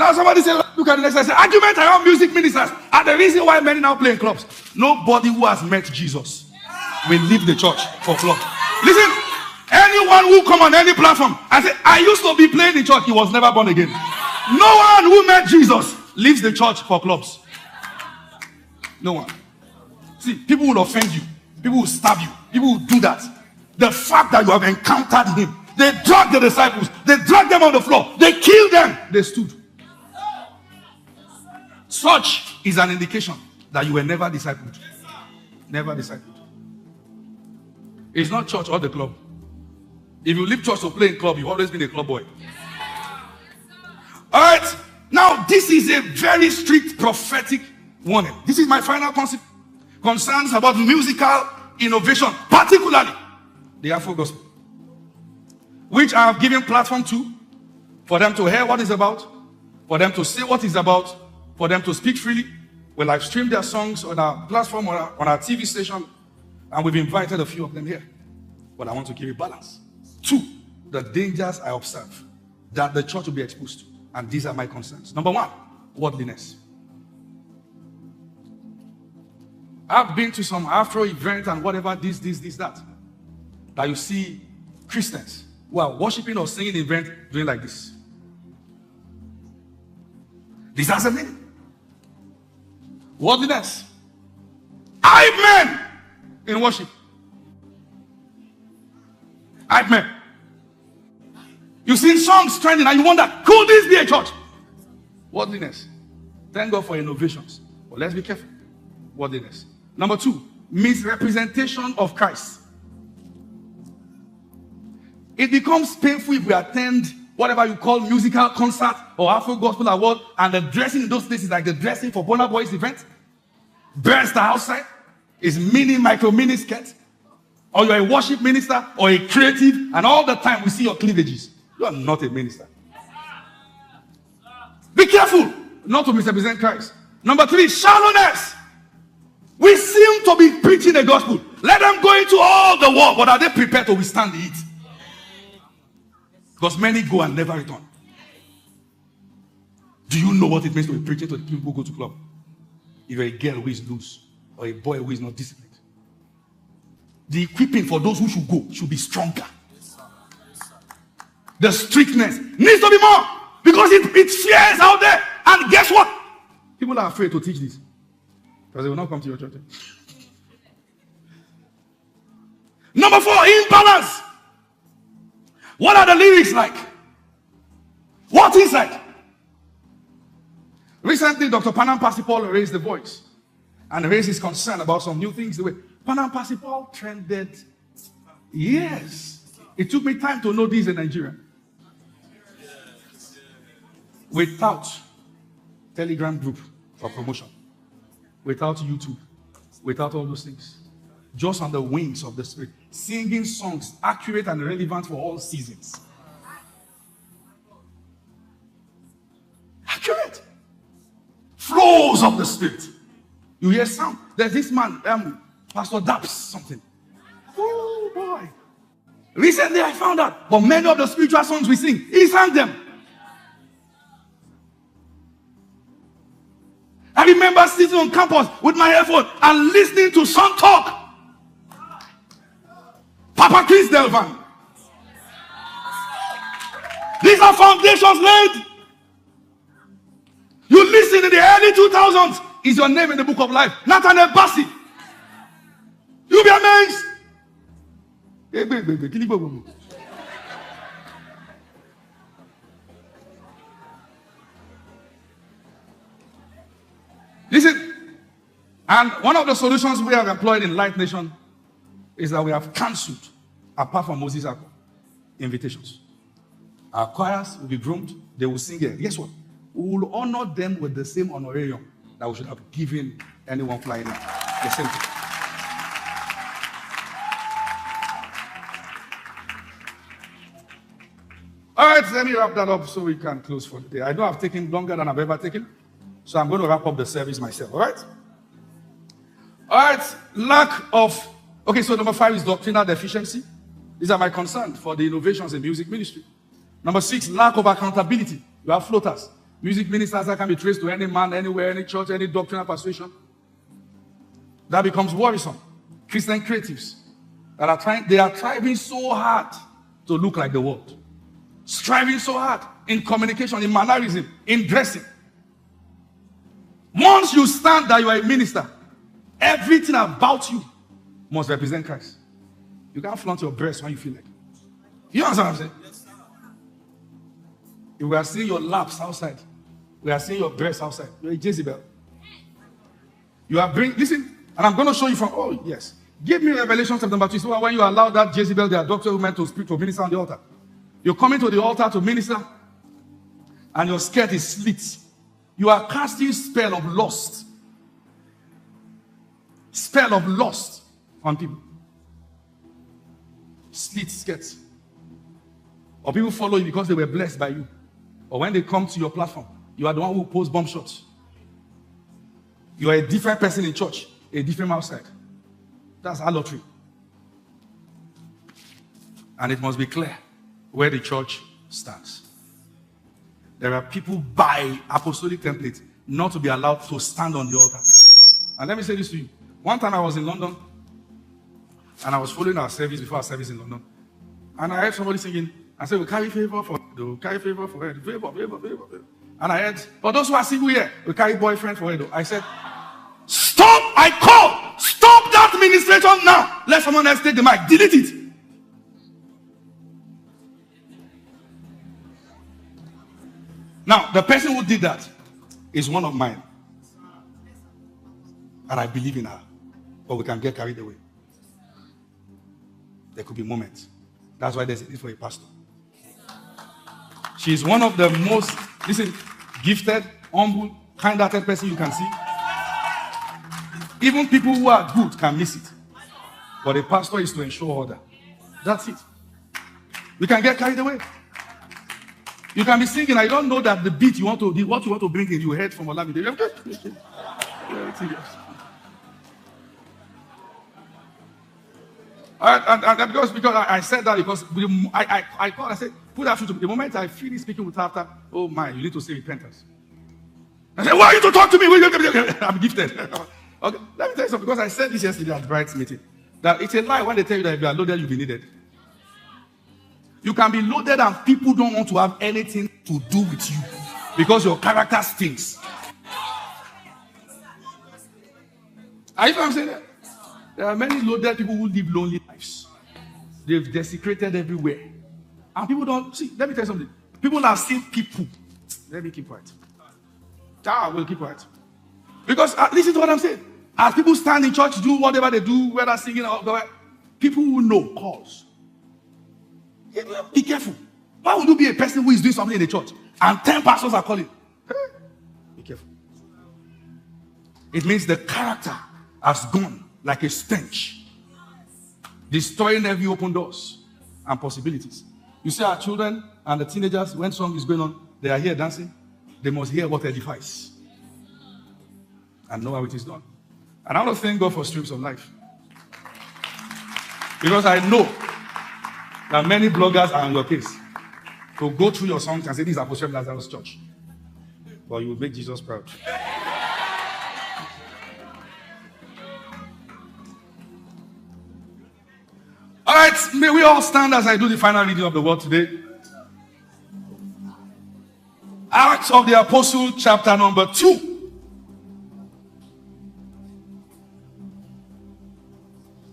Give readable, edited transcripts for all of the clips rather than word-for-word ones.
Now somebody say, look at the next slide. Say, argument around music ministers are the reason why many now play in clubs. Nobody who has met Jesus will leave the church for club. Listen, anyone who come on any platform and say, I used to be playing in church, he was never born again. No one who met Jesus leaves the church for clubs. No one. See, people will offend you. People will stab you. People will do that. The fact that you have encountered him. They dragged the disciples. They dragged them on the floor. They killed them. They stood. Such is an indication that you were never discipled. Never discipled. It's not church or the club. If you leave church to play in club, you've always been a club boy. All right. Now, this is a very strict prophetic warning. This is my final concerns about musical innovation, particularly the Afro Gospel, which I have given platform to, for them to hear what it's about, for them to say what it's about, for them to speak freely. We live stream their songs on our platform, on our TV station, and we've invited a few of them here. But I want to give it balance. 2, the dangers I observe that the church will be exposed to. And these are my concerns. Number 1, worldliness. I've been to some Afro events and whatever, this, that you see Christians who are worshiping or singing event doing like this. This has a meaning. Worldliness. Hype men in worship. Hype men. You sing songs trending and you wonder, could this be a church? Worldliness. Thank God for innovations. But let's be careful. Worldliness. Number 2, misrepresentation of Christ. It becomes painful if we attend whatever you call musical concert or Afro Gospel Award, and the dressing in those places, like the dressing for Burna Boy's event, burst outside, is mini skirt, or you're a worship minister or a creative, and all the time we see your cleavages. You are not a minister. Be careful not to misrepresent Christ. Number 3, shallowness. We seem to be preaching the gospel. Let them go into all the world, but are they prepared to withstand the heat? Because many go and never return. Do you know what it means to be preaching to the people who go to club? If you're a girl who is loose or a boy who is not disciplined, the equipping for those who should go should be stronger. The strictness needs to be more, because it fears out there. And guess what? People are afraid to teach this because they will not come to your church. Number 4, imbalance. What are the lyrics like? What is like? Recently, Dr. Panam Pasipal raised the voice and raised his concern about some new things. The way Panam Pasipal trended. Yes. It took me time to know this in Nigeria. Without Telegram group for promotion, without YouTube, without all those things, just on the wings of the Spirit, singing songs accurate and relevant for all seasons. Accurate. Flows of the Spirit. You hear sound. There's this man, Pastor Daps, something. Oh boy. Recently I found out, but many of the spiritual songs we sing, he sang them. I remember sitting on campus with my earphone and listening to Sun Talk. Papa Chris Delvan. These are foundations laid. You listen in the early 2000s. Is your name in the book of life? Nathaniel Bassi. You'll be amazed. Listen, and one of the solutions we have employed in Light Nation is that we have cancelled, apart from Moses' invitations. Our choirs will be groomed, they will sing here. Guess what? We will honor them with the same honorarium that we should have given anyone flying in. The same thing. All right, let me wrap that up so we can close for the day. I know I've taken longer than I've ever taken, so I'm going to wrap up the service myself, all right? All right, lack of... Okay, so number 5 is doctrinal deficiency. These are my concerns for the innovations in music ministry. Number 6, lack of accountability. You have floaters. Music ministers that can be traced to any man, anywhere, any church, any doctrinal persuasion. That becomes worrisome. Christian creatives that are trying so hard to look like the world. Striving so hard in communication, in mannerism, in dressing. Once you stand that you are a minister, everything about you must represent Christ. You can't flaunt your breast when you feel like it. You understand what I'm saying? If we are seeing your laps outside, we are seeing your breasts outside. You're a Jezebel. You are listen, and I'm going to show you from, oh yes. Give me Revelation chapter number 2. So when you allow that Jezebel, the adulterer woman, to speak, to minister on the altar. You're coming to the altar to minister, and your skirt is slit. You are casting spell of lust. Spell of lust on people. Slit skirts. Or people follow you because they were blessed by you. Or when they come to your platform, you are the one who posts bomb shots. You are a different person in church, a different outside. That's adultery. And it must be clear where the church stands. There are people by apostolic template not to be allowed to stand on the altar. And let me say this to you. One time I was in London, and I was following our service before our service in London. And I heard somebody singing. I said, we carry favor for you, carry favor for her, favor. And I heard, for those who are single here, we carry boyfriend for her. I said, stop, I call, stop that administration now. Let someone else take the mic, delete it. Now, the person who did that is one of mine. And I believe in her. But we can get carried away. There could be moments. That's why there's a need for a pastor. She is one of the most, gifted, humble, kind-hearted person you can see. Even people who are good can miss it. But a pastor is to ensure order. That's it. We can get carried away. You can be singing, I don't know that the beat you want to, what you want to bring in, you heard from Olamide. And because I said that because I called, I said, put that to the moment I finish speaking with her after, oh my, you need to say repentance. I said, why are you to talk to me? I'm gifted. Okay, let me tell you something, because I said this yesterday at the Bride's meeting, that it's a lie when they tell you that if you are loaded, you'll be needed. You can be loaded and people don't want to have anything to do with you because your character stinks. Are you know what I'm saying? There are many loaded people who live lonely lives. They've desecrated everywhere. And people don't, see, let me tell you something. People have seen people. Let me keep quiet. I will keep quiet. Because, listen to what I'm saying. As people stand in church, do whatever they do, whether singing or people who know calls. Be careful. Why would you be a person who is doing something in the church and 10 pastors are calling? Be careful. It means the character has gone like a stench, destroying every open doors and possibilities. You see our children and the teenagers, when song is going on, they are here dancing. They must hear what edifies and know how it is done. And I want to thank God for Streams of Life, because I know that many bloggers are on your case to go through your songs and say, this is Apostle Lazarus Church. But you will make Jesus proud. All right, may we all stand as I do the final reading of the word today. Acts of the Apostle, chapter number 2.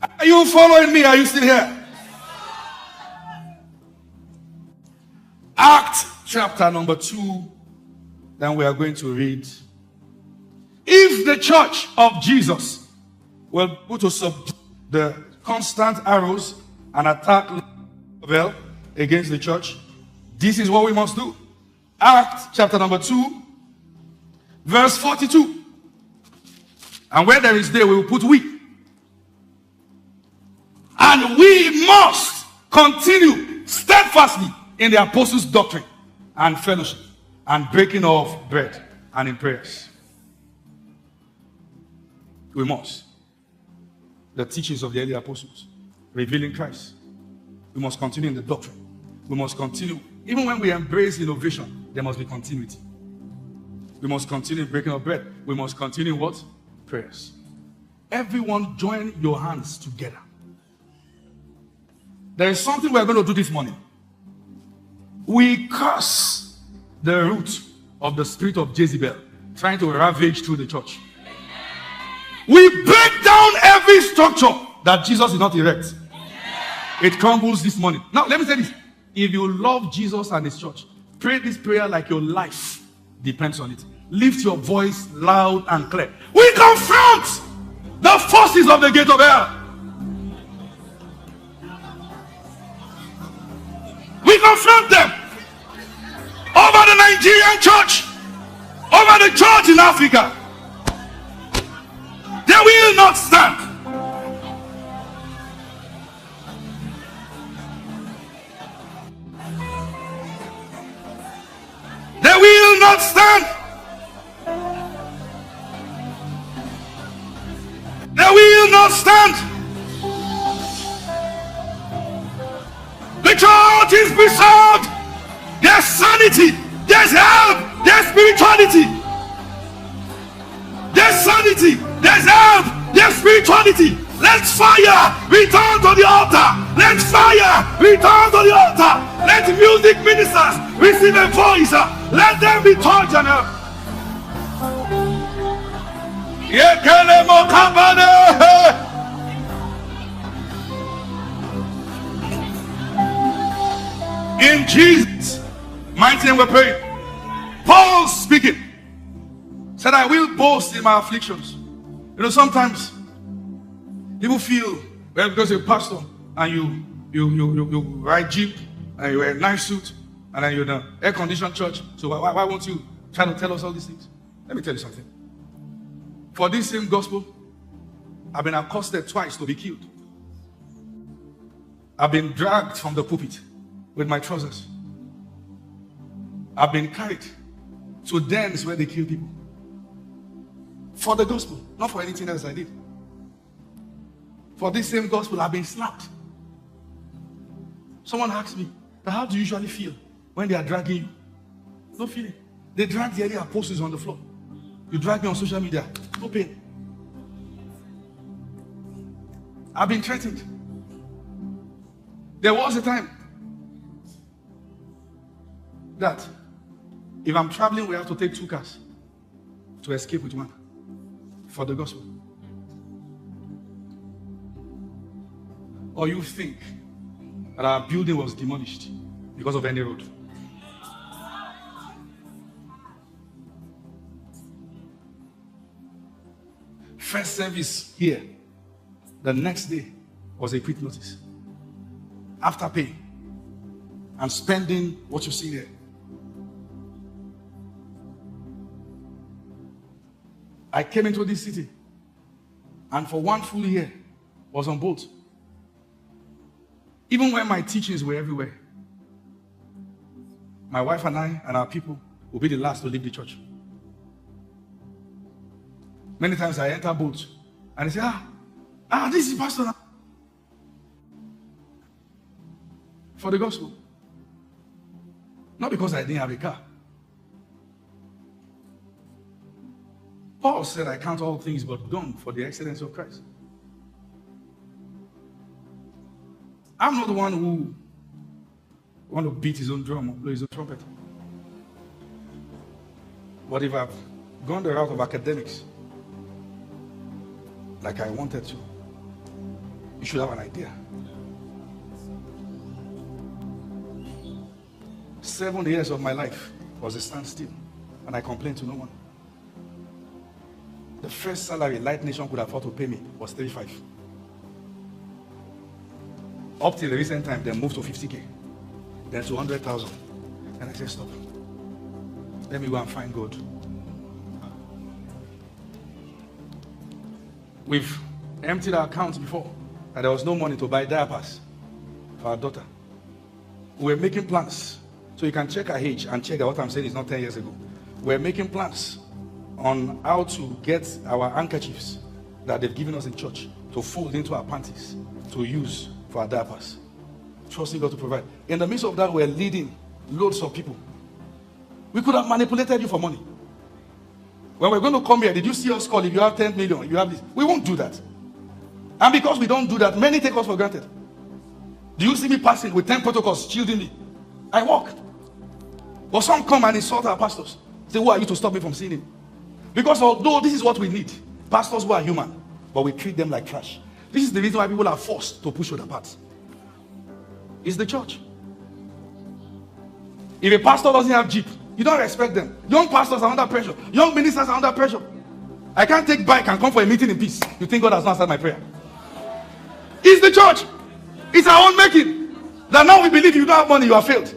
Are you following me? Are you still here? Acts chapter number 2, then we are going to read. If the church of Jesus will put to subdue the constant arrows and attack against the church, this is what we must do. Acts chapter number 2, verse 42. And where there is day, we will put we. And we must continue steadfastly in the apostles' doctrine and fellowship and breaking of bread and in prayers. We must. The teachings of the early apostles, revealing Christ. We must continue in the doctrine. We must continue. Even when we embrace innovation, there must be continuity. We must continue breaking of bread. We must continue what? Prayers. Everyone join your hands together. There is something we are going to do this morning. We curse the root of the spirit of Jezebel trying to ravage through the church. We break down every structure that Jesus did not erect. It crumbles this morning. Now, let me say this. If you love Jesus and his church, pray this prayer like your life depends on it. Lift your voice loud and clear. We confront the forces of the gate of hell. We confront them over the Nigerian church, over the church in Africa. They will not stand. They will not stand. They will not stand. The church is preserved. There's sanity. There's help. There's spirituality. There's sanity. There's help. There's spirituality. Let fire return to the altar. Let fire return to the altar. Let music ministers receive a voice. Let them be touched and helped. In Jesus' mighty name we pray. Paul speaking said, I will boast in my afflictions. You know, sometimes people feel, well, because you're a pastor and you ride jeep and you wear a nice suit and then you're in an air-conditioned church, so why won't you try to tell us all these things? Let me tell you something. For this same gospel, I've been accosted twice to be killed. I've been dragged from the pulpit with my trousers. I've been carried to dens where they kill people. For the gospel, not for anything else I did. For this same gospel, I've been slapped. Someone asked me, how do you usually feel when they are dragging you? No feeling. They drag the early apostles on the floor. You drag me on social media, no pain. I've been threatened. There was a time that if I'm traveling, we have to take 2 cars to escape with one for the gospel. Or you think that our building was demolished because of any road. First service here, the next day was a quit notice. After paying and spending what you see there. I came into this city and for 1 full year was on boat. Even when my teachings were everywhere, my wife and I and our people will be the last to leave the church. Many times I enter boat and they say, this is pastor now. For the gospel. Not because I didn't have a car. Paul said, I count all things but dung for the excellence of Christ. I'm not the one who want to beat his own drum or blow his own trumpet. But if I've gone the route of academics, like I wanted to, you should have an idea. 7 years of my life was a standstill, and I complained to no one. The first salary Light Nation could afford to pay me was 35. Up till the recent time, they moved to 50K, then to 100,000. And I said, stop. Let me go and find God. We've emptied our accounts before, and there was no money to buy diapers for our daughter. We were making plans. So you can check her age and check that what I'm saying is not 10 years ago. We're making plans on how to get our handkerchiefs that they've given us in church to fold into our panties to use for our diapers. Trusting God to provide. In the midst of that, we're leading loads of people. We could have manipulated you for money. When we're going to come here, did you see us call if you have 10 million, you have this? We won't do that. And because we don't do that, many take us for granted. Do you see me passing with 10 protocols shielding me? I walk. But some come and insult our pastors. Say, who are you to stop me from seeing him? Because although this is what we need, pastors who are human, but we treat them like trash. This is the reason why people are forced to push other parts. It's the church. If a pastor doesn't have Jeep, you don't respect them. Young pastors are under pressure. Young ministers are under pressure. I can't take bike and come for a meeting in peace. You think God has not answered my prayer? It's the church. It's our own making. That now we believe you don't have money, you have failed.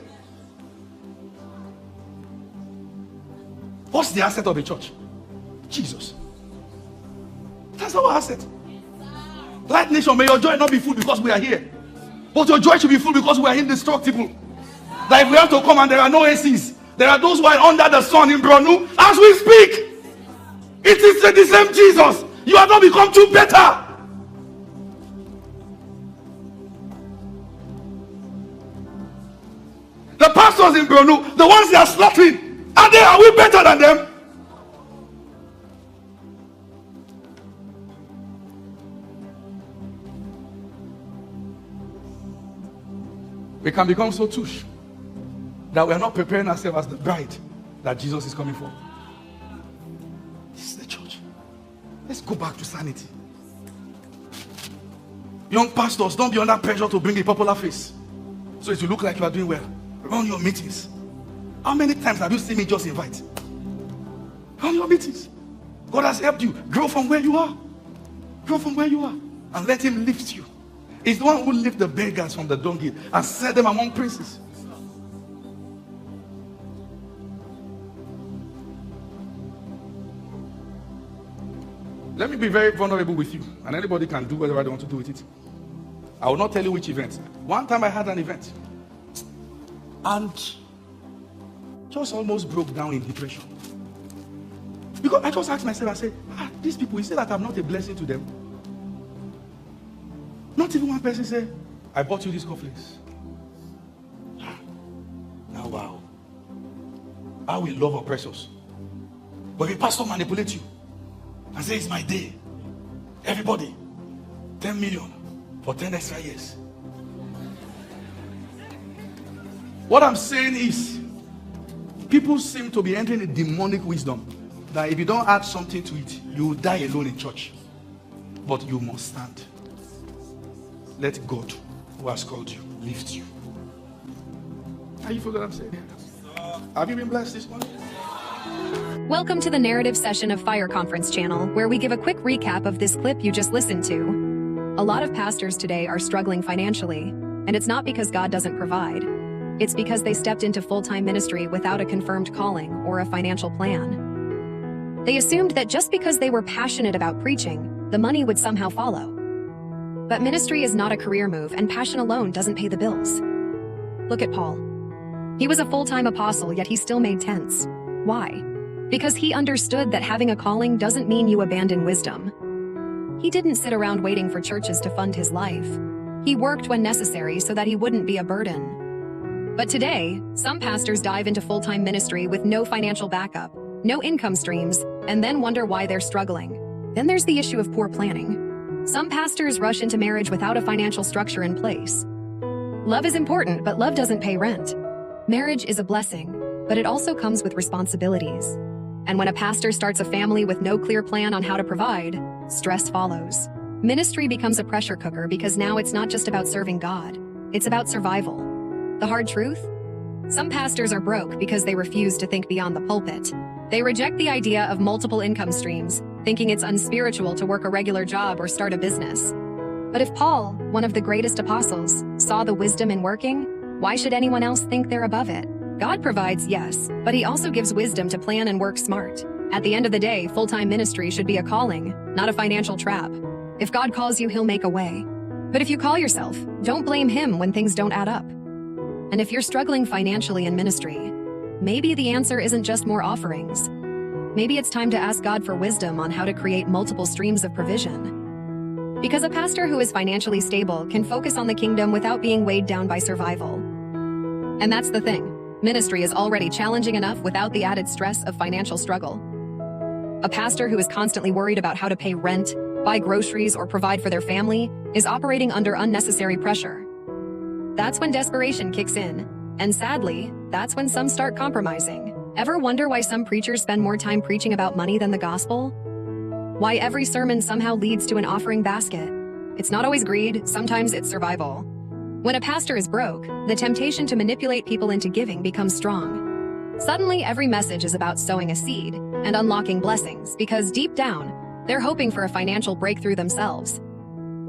What's the asset of a church? Jesus. That's our asset. Light Nation, may your joy not be full because we are here. But your joy should be full because we are indestructible. That if we have to come and there are no ACs, there are those who are under the sun in Bronu as we speak. It is the same Jesus. You have not become too better. The pastors in Bronu, the ones they are slaughtering, are we better than them? We can become so touche that we are not preparing ourselves as the bride that Jesus is coming for. This is the church. Let's go back to sanity. Young pastors, don't be under pressure to bring a popular face so it will look like you are doing well. Run your meetings. How many times have you seen me just invite? Run your meetings. God has helped you. Grow from where you are. Grow from where you are. And let him lift you. He's the one who lifted the beggars from the dunghill and set them among princes. Let me be very vulnerable with you. And anybody can do whatever they want to do with it. I will not tell you which event. One time I had an event. And just almost broke down in depression. Because I just asked myself, I said, these people, you say that I'm not a blessing to them. Not even one person said, I bought you these cufflinks. Now, wow. How we love oppressors. But if a pastor manipulates you and says, it's my day, everybody, 10 million for 10 extra years. What I'm saying is, people seem to be entering a demonic wisdom that if you don't add something to it, you will die alone in church. But you must stand. Let God, who has called you, lift you. Are you following what I'm saying? Have you been blessed this morning? Welcome to the narrative session of Fire Conference Channel, where we give a quick recap of this clip you just listened to. A lot of pastors today are struggling financially, and it's not because God doesn't provide. It's because they stepped into full-time ministry without a confirmed calling or a financial plan. They assumed that just because they were passionate about preaching, the money would somehow follow. But ministry is not a career move, and passion alone doesn't pay the bills. Look at Paul. He was a full-time apostle, yet he still made tents. Why? Because he understood that having a calling doesn't mean you abandon wisdom. He didn't sit around waiting for churches to fund his life. He worked when necessary so that he wouldn't be a burden. But today, some pastors dive into full-time ministry with no financial backup, no income streams, and then wonder why they're struggling. Then there's the issue of poor planning. Some pastors rush into marriage without a financial structure in place. Love is important, but love doesn't pay rent. Marriage is a blessing, but it also comes with responsibilities. And when a pastor starts a family with no clear plan on how to provide, stress follows. Ministry becomes a pressure cooker because now it's not just about serving God, it's about survival. The hard truth? Some pastors are broke because they refuse to think beyond the pulpit. They reject the idea of multiple income streams, thinking it's unspiritual to work a regular job or start a business. But if Paul, one of the greatest apostles, saw the wisdom in working, why should anyone else think they're above it? God provides, yes, but he also gives wisdom to plan and work smart. At the end of the day, full-time ministry should be a calling, not a financial trap. If God calls you, he'll make a way. But if you call yourself, don't blame him when things don't add up. And if you're struggling financially in ministry, maybe the answer isn't just more offerings. Maybe it's time to ask God for wisdom on how to create multiple streams of provision. Because a pastor who is financially stable can focus on the kingdom without being weighed down by survival. And that's the thing. Ministry is already challenging enough without the added stress of financial struggle. A pastor who is constantly worried about how to pay rent, buy groceries, or provide for their family is operating under unnecessary pressure. That's when desperation kicks in, and sadly, that's when some start compromising. Ever wonder why some preachers spend more time preaching about money than the gospel? Why every sermon somehow leads to an offering basket? It's not always greed, sometimes it's survival. When a pastor is broke, the temptation to manipulate people into giving becomes strong. Suddenly, every message is about sowing a seed and unlocking blessings because deep down, they're hoping for a financial breakthrough themselves.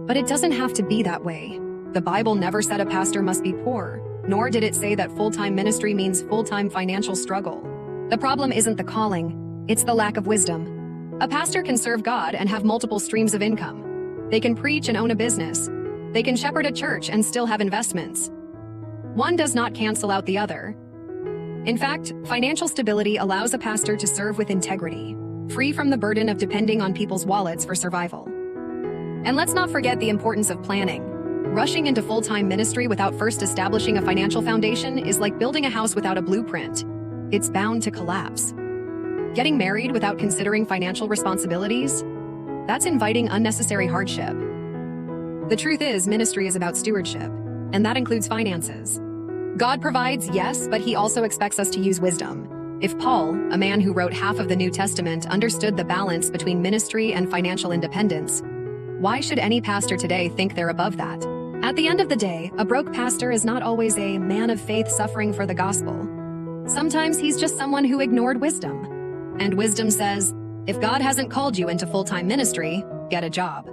But it doesn't have to be that way. The Bible never said a pastor must be poor, nor did it say that full-time ministry means full-time financial struggle. The problem isn't the calling, it's the lack of wisdom. A pastor can serve God and have multiple streams of income. They can preach and own a business. They can shepherd a church and still have investments. One does not cancel out the other. In fact, financial stability allows a pastor to serve with integrity, free from the burden of depending on people's wallets for survival. And let's not forget the importance of planning. Rushing into full-time ministry without first establishing a financial foundation is like building a house without a blueprint. It's bound to collapse. Getting married without considering financial responsibilities? That's inviting unnecessary hardship. The truth is, ministry is about stewardship, and that includes finances. God provides, yes, but he also expects us to use wisdom. If Paul, a man who wrote half of the New Testament, understood the balance between ministry and financial independence, why should any pastor today think they're above that? At the end of the day, a broke pastor is not always a man of faith suffering for the gospel. Sometimes he's just someone who ignored wisdom. And wisdom says, if God hasn't called you into full-time ministry, get a job.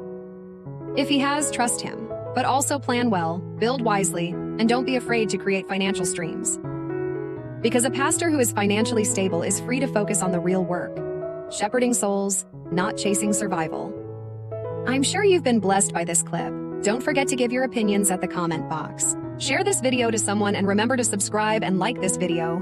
If he has, trust him, but also plan well, build wisely, and don't be afraid to create financial streams. Because a pastor who is financially stable is free to focus on the real work, shepherding souls, not chasing survival. I'm sure you've been blessed by this clip. Don't forget to give your opinions at the comment box. Share this video to someone and remember to subscribe and like this video.